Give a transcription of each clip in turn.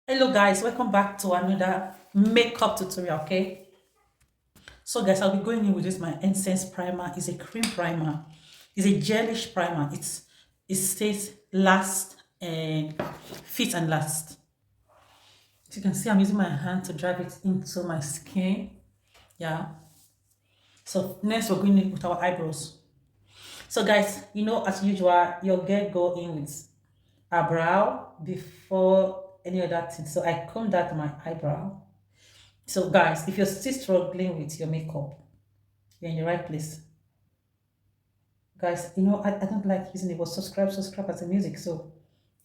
Hello guys, welcome back to another makeup tutorial. Okay, so guys, I'll be going in with this my incense primer. It's a cream primer. It's a gelish primer. It stays last and fit and last. As you can see, I'm using my hand to drive it into my skin. Yeah. So next we're going in with our eyebrows. So guys, as usual, your girl go in with a brow before any other thing. So I combed out my eyebrow. So guys, if you're still struggling with your makeup, you're in the right place. Guys, I don't like using the word subscribe as a music. So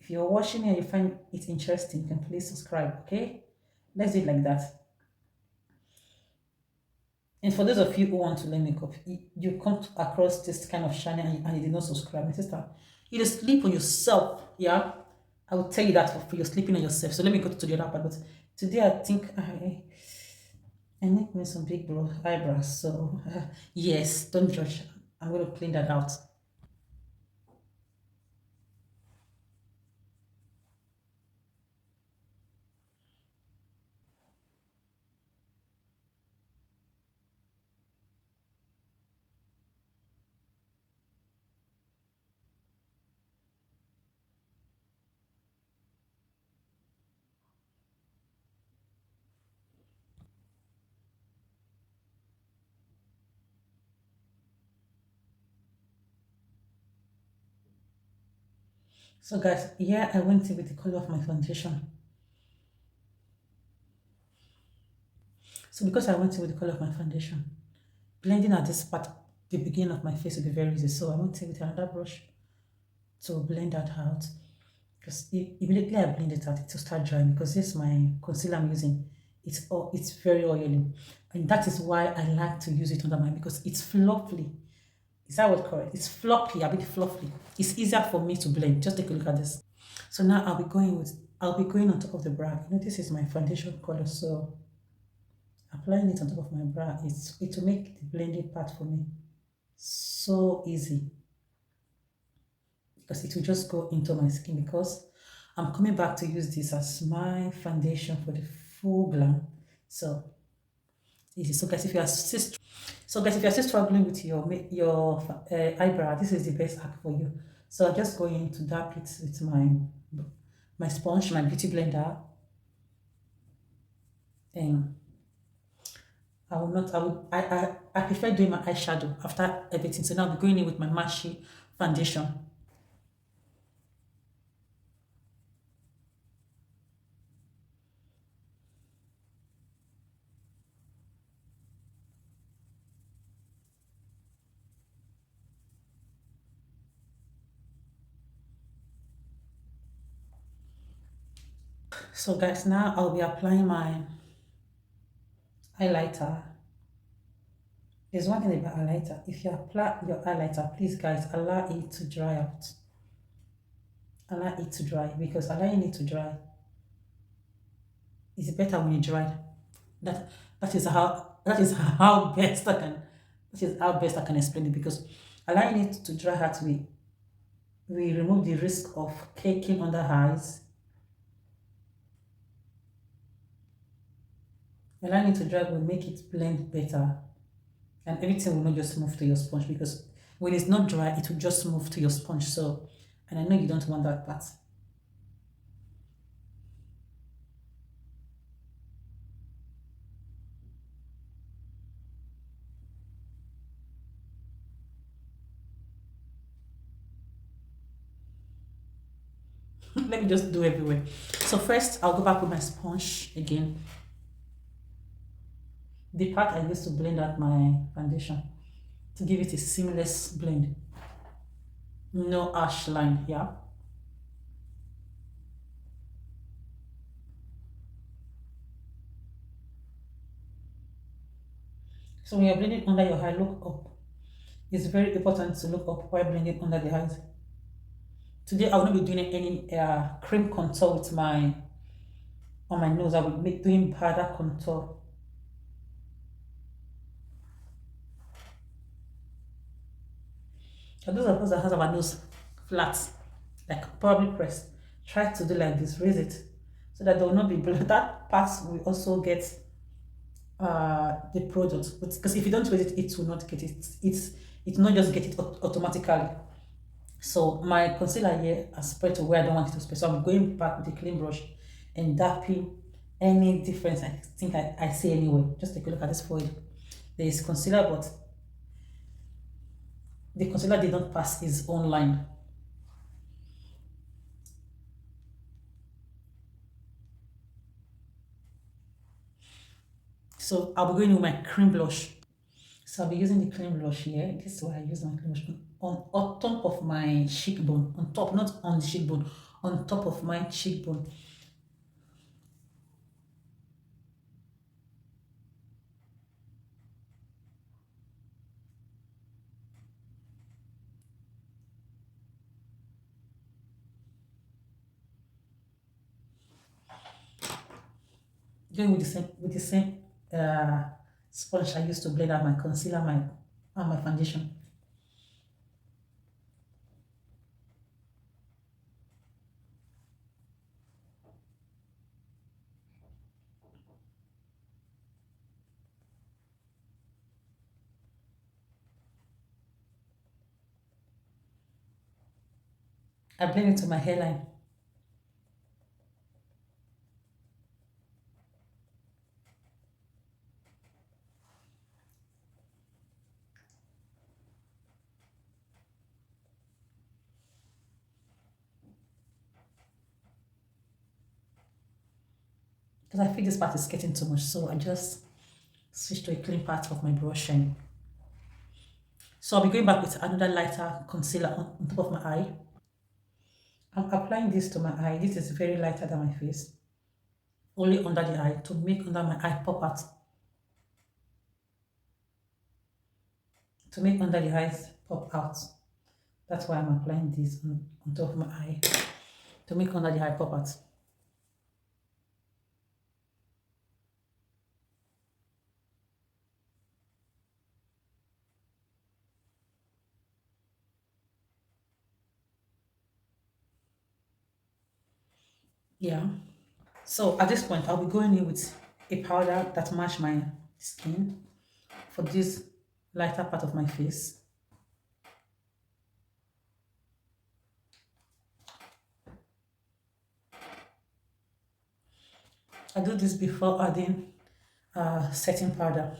if you're watching me and you find it interesting, you can please subscribe, okay? Let's do it like that. And for those of you who want to learn makeup, you come across this kind of channel and you did not subscribe, my sister, you just sleep on yourself, yeah? I will tell you that for free, you're sleeping on yourself. So let me go to the other part. But today I think I need me some big brow eyebrows. So yes, don't judge. I'm going to clean that out. So guys, here I went in with the color of my foundation. So because I went in with the color of my foundation, blending at this part, the beginning of my face will be very easy. So I went in with another brush to blend that out. Because immediately I blend it out, it will start drying because this is my concealer I'm using. It's very oily. And that is why I like to use it under my because it's fluffy. Is that what correct? It's floppy, a bit fluffy. It's easier for me to blend. Just take a look at this. So now I'll be going on top of the brow. This is my foundation color, so applying it on top of my brow, it will make the blending part for me so easy because it will just go into my skin because I'm coming back to use this as my foundation for the full glam. So easy. So guys, if you're still struggling with your eyebrow, this is the best hack for you. So I'm just going to dab it with my sponge, my beauty blender, and I will not. I prefer doing my eyeshadow after everything. So now I'll be going in with my Mashi foundation. So guys, now I'll be applying my highlighter. There's one thing about highlighter. If you apply your highlighter, please guys, allow it to dry out. Allow it to dry because allowing it to dry is better when it dry. That that is how best I can that is how best I can explain it because allowing it to dry out we remove the risk of caking under eyes. Allowing it to dry will make it blend better and everything will not just move to your sponge because when it's not dry, it will just move to your sponge. So, and I know you don't want that part. Let me just do everywhere. So first, I'll go back with my sponge again. The part I used to blend out my foundation to give it a seamless blend. No harsh line here. So when you're blending under your eye, look up. It's very important to look up while blending under the eyes. Today I will not be doing any cream contour with my on my nose. I will be doing powder contour. For those of us that have our nose flat, like probably pressed, try to do like this, raise it so that there will not be that part will also get the product. But because if you don't raise it, it will not get it. It will not just get it automatically. So my concealer here has spread to where I don't want it to spread. So I'm going back with a clean brush and dapping any difference I think I see anyway. Just take a look at this foil. There is concealer, but the concealer did not pass its own line. So I'll be going with my cream blush. So I'll be using the cream blush here. This is what I use my cream blush on top of my cheekbone. On top, not on the cheekbone, on top of my cheekbone. Going with the same uh, sponge I used to blend out my concealer, my and my foundation. I blend it to my hairline. Because I feel this part is getting too much, so I just switch to a clean part of my brush. And so I'll be going back with another lighter concealer on top of my eye. I'm applying this to my eye. This is very lighter than my face. Only under the eye to make under my eye pop out. To make under the eyes pop out. That's why I'm applying this on top of my eye. To make under the eye pop out. Yeah. So at this point, I'll be going in with a powder that match my skin for this lighter part of my face. I do this before adding setting powder.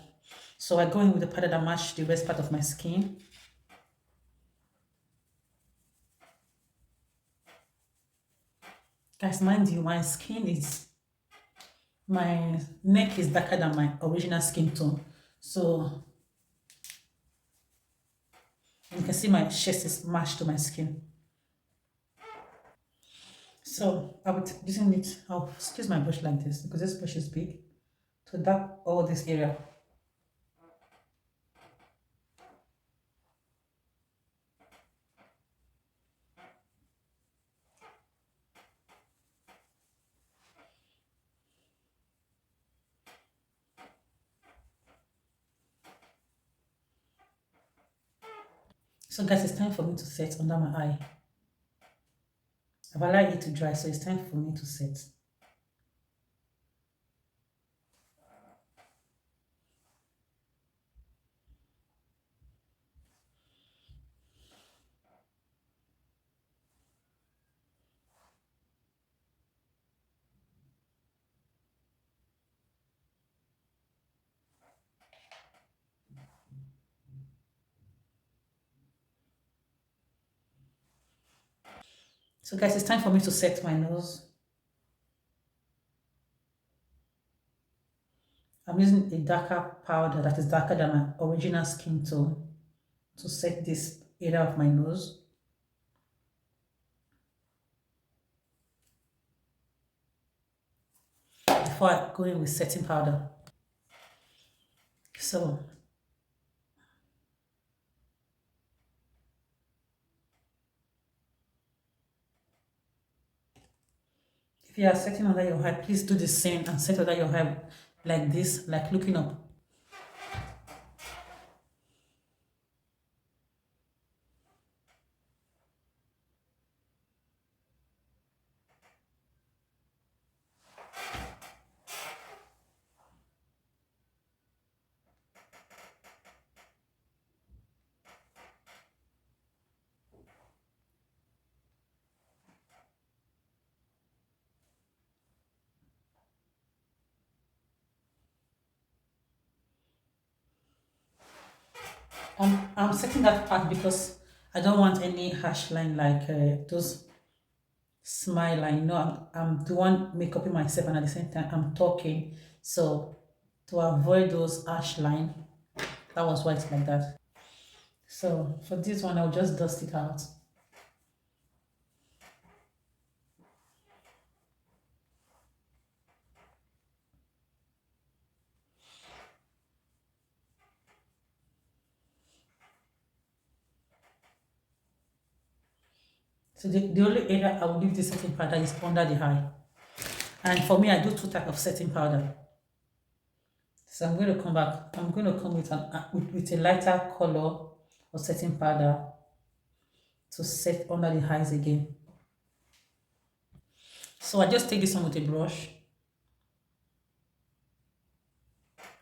So I go in with the powder that match the rest part of my skin. Guys, mind you, my neck is darker than my original skin tone. So you can see my chest is matched to my skin. So I would using it, I'll use my brush like this because this brush is big to dab all this area. So guys, it's time for me to set under my eye. I've allowed it to dry, so it's time for me to set. So guys, it's time for me to set my nose. I'm using a darker powder that is darker than my original skin tone to set this area of my nose. Before I go in with setting powder. So if you are setting under your eye, please do the same and set under your eye like this, like looking up. I'm setting that part because I don't want any harsh line like those smile line. No, I'm the one makeuping myself and at the same time I'm talking. So to avoid those harsh line, that was why it's like that. So for this one, I'll just dust it out. So the only area I will leave the setting powder is under the eye. And for me, I do two type of setting powder. So I'm going to come back. I'm going to come with with a lighter color of setting powder to set under the eyes again. So I just take this one with a brush.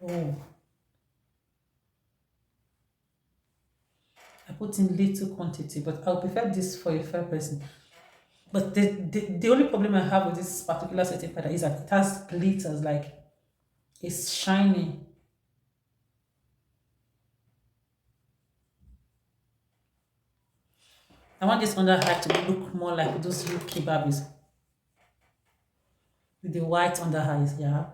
Oh, I put in little quantity, but I'll prefer this for a fair person. But the only problem I have with this particular setting powder is that it has glitters, like it's shiny. I want this under eye to look more like those UK Barbies with the white under eyes, yeah.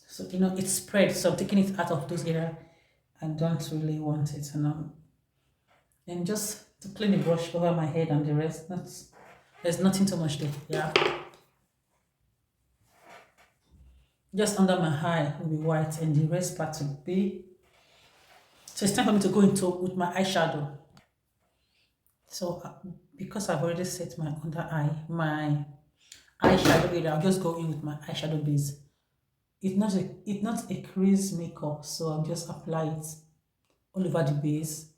So it's spread, so I'm taking it out of those areas I don't really want it, and just to clean the brush over my head and the rest. Not There's nothing too much there, yeah. Just under my eye will be white, and the rest part will be. So it's time for me to go into with my eyeshadow. So because I've already set my under eye, my eyeshadow area, I'll just go in with my eyeshadow base. It's not a crease makeup, so I'll just apply it all over the base.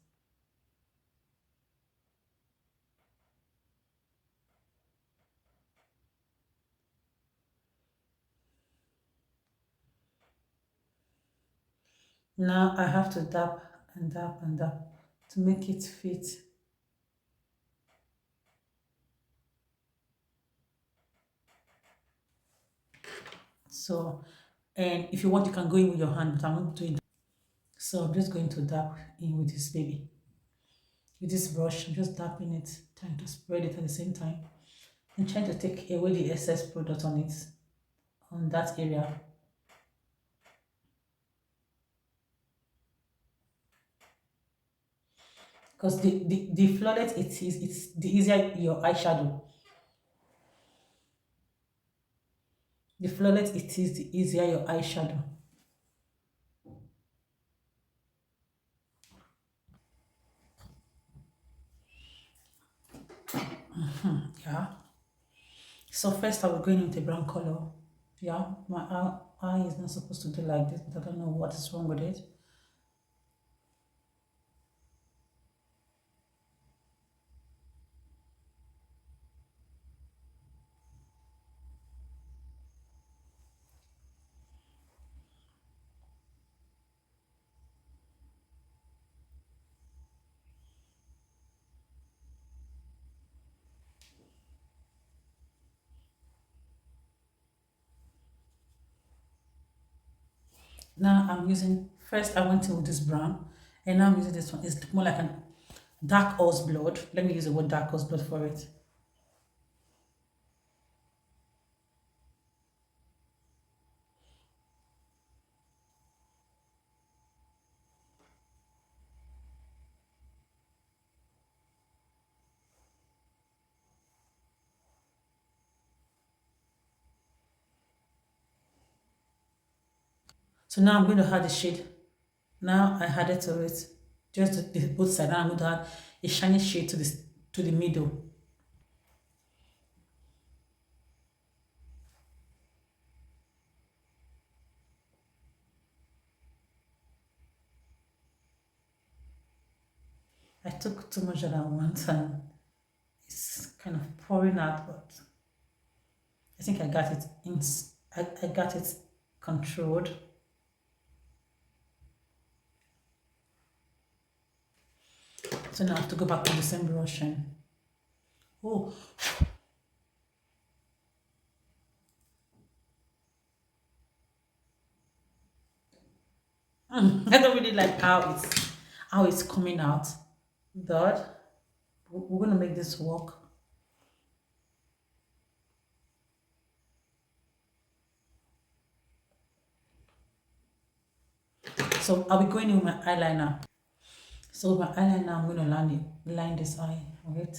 Now I have to dab and dab and dab to make it fit. So, and if you want, you can go in with your hand, but I'm not doing that. So I'm just going to dab in with this baby. With this brush, I'm just dabbing it, trying to spread it at the same time, and trying to take away the excess product on it, on that area. Because the flawless it is, it's the easier your eyeshadow. The flawless it is, the easier your eyeshadow. Yeah. So first I will go in with a brown color. Yeah, my eye is not supposed to do like this, but I don't know what is wrong with it. Now I'm using, first I went in with this brown, and now I'm using this one. It's more like a dark horse blood. Let me use the word dark horse blood for it. So now I'm going to add the shade. Now I added to it, just the both side. Now I'm going to add a shiny shade to this, to the middle. I took too much at once and it's kind of pouring out, but I think I got it in. I got it controlled. So now I have to go back to the same brush and oh, I don't really like how it's coming out. But we're gonna make this work. So I'll be going in with my eyeliner. So with my eyeliner, I'm gonna line this eye. Alright.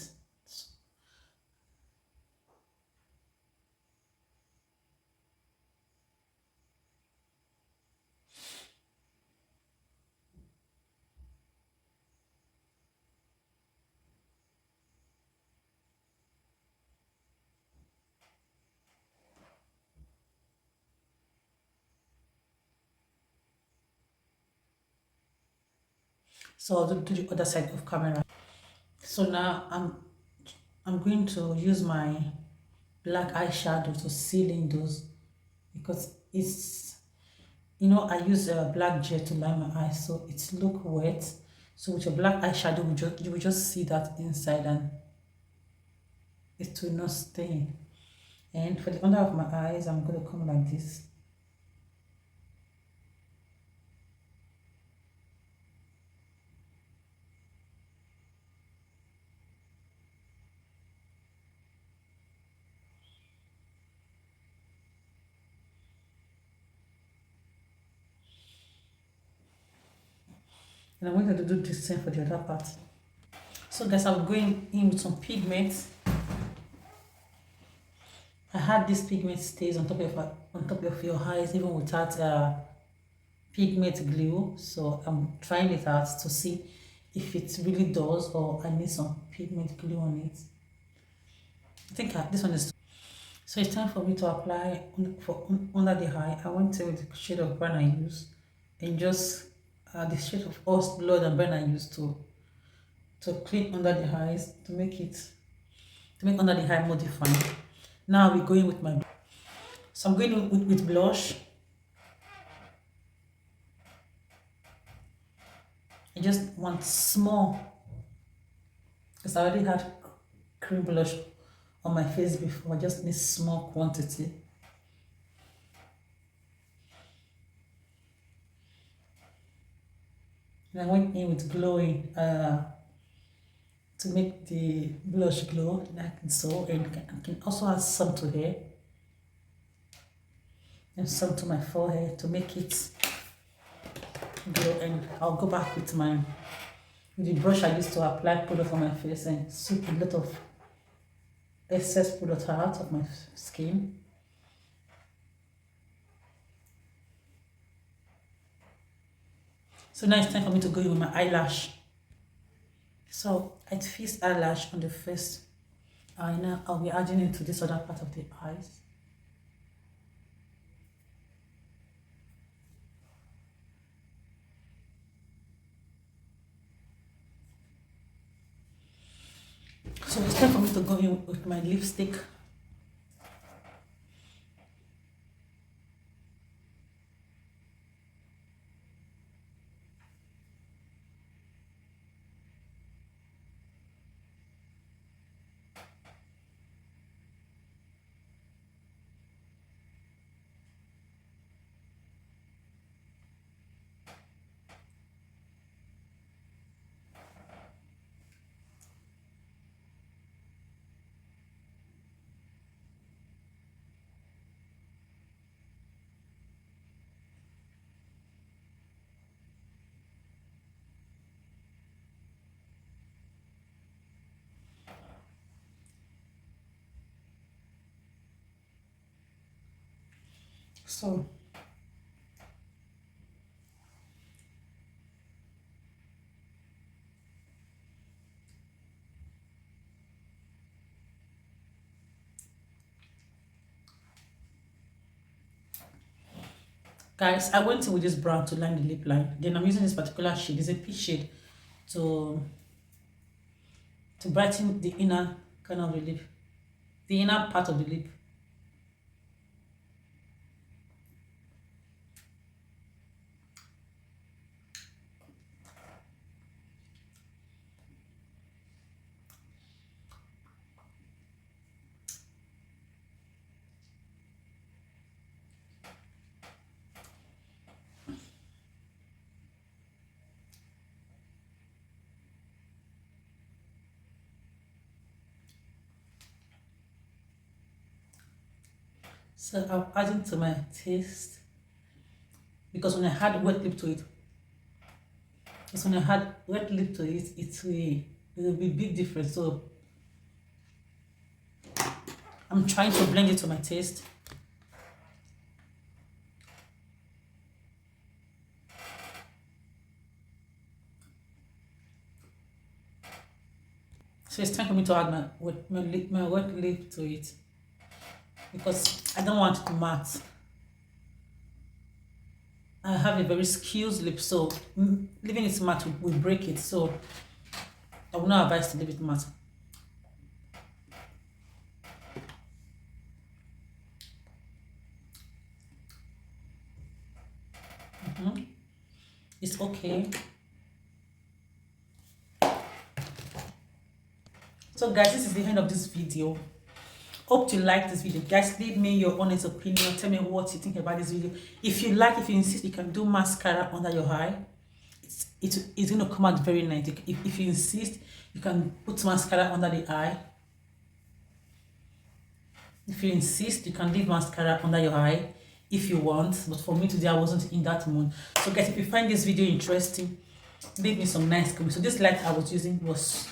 So I'll do the other side of camera. So now I'm going to use my black eyeshadow to seal in those because I use a black gel to line my eyes so it look wet. So with your black eyeshadow, you will just see that inside and it will not stain. And for the under of my eyes, I'm going to come like this. And I'm going to do the same for the other part. So guys, I'm going in with some pigments. I had this pigment stays on top of your eyes even without pigment glue. So I'm trying it out to see if it really does or I need some pigment glue on it. I think this one is. So it's time for me to apply under the eye. I went in with the shade of brown I use and just the shade of Us Blood and Brown I used to clean under the eyes to make under the eye more defined. Now we're going with my. So I'm going with blush. I just want small because I already had cream blush on my face before. I just need small quantity. And I went in with glowing to make the blush glow like so, and I can also add some to here and some to my forehead to make it glow. And I'll go back with the brush I used to apply product on my face and sweep a lot of excess product out of my skin. So now it's time for me to go in with my eyelash. So I'd fix eyelash on the first eye. Now I'll be adding it to this other part of the eyes. So it's time for me to go in with my lipstick. So guys, I went in with this brown to line the lip line. Then I'm using this particular shade. It's a peach shade to brighten the inner kind of the lip, the inner part of the lip. So I'm adding to my taste because when I add wet lip to it, it will be big difference. So I'm trying to blend it to my taste. So it's time for me to add my wet lip to it because I don't want it matte. I have a very skewed lip, so leaving it matte will break it. So I will not advise to leave it matte. It's okay. So guys, this is the end of this video. Hope you like this video. Guys, leave me your honest opinion. Tell me what you think about this video. If you insist, you can do mascara under your eye. It's going to come out very nice. If you insist, you can put mascara under the eye. If you insist, you can leave mascara under your eye if you want. But for me today, I wasn't in that mood. So guys, if you find this video interesting, leave me some nice comments. So this light I was using was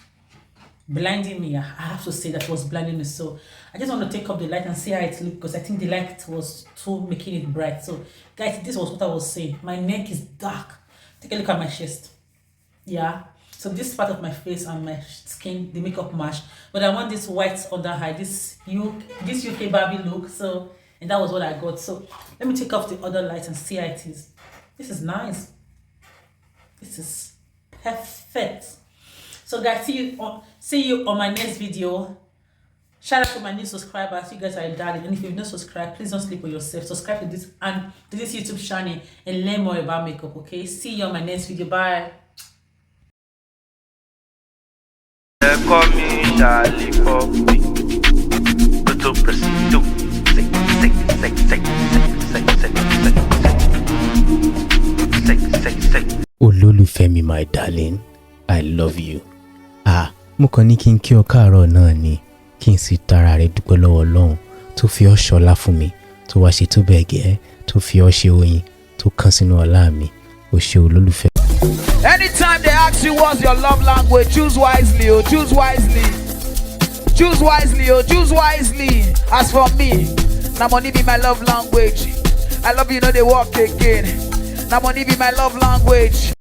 blinding me. I have to say that was blinding me. So I just want to take up the light and see how it looks because I think the light was too making it bright. So guys, this was what I was saying. My neck is dark. Take a look at my chest. Yeah. So this part of my face and my skin, the makeup match. But I want this white under eye, this UK Barbie look. So, and that was what I got. So let me take off the other light and see how it is. This is nice. This is perfect. So guys, see you on my next video. Shout out to my new subscribers. You guys are darling. And if you've not subscribed, please don't sleep on yourself. Subscribe to this and to this YouTube channel and learn more about makeup. Okay. See you on my next video. Bye. Olólùfẹ́ mi, my darling, I love you. Mo kàn ní kí n kí ọ káàárọ̀ náà ni kí n sì tara rẹ dúpẹ́ lọ́wọ́ Ọlọ́run tó fi ọ́ ṣọlá fún mi, tó wá ṣe tó bẹ́ẹ̀ gẹ́, tó fi ọ́ ṣe oyin, tó kàn sínú ọlá mi. O ṣé olólùfẹ́. Anytime they ask you what's your love language, choose wisely, oh, choose wisely. Choose wisely, oh, choose wisely. As for me, now money be my love language. I love you, know they walk again. Now money be my love language.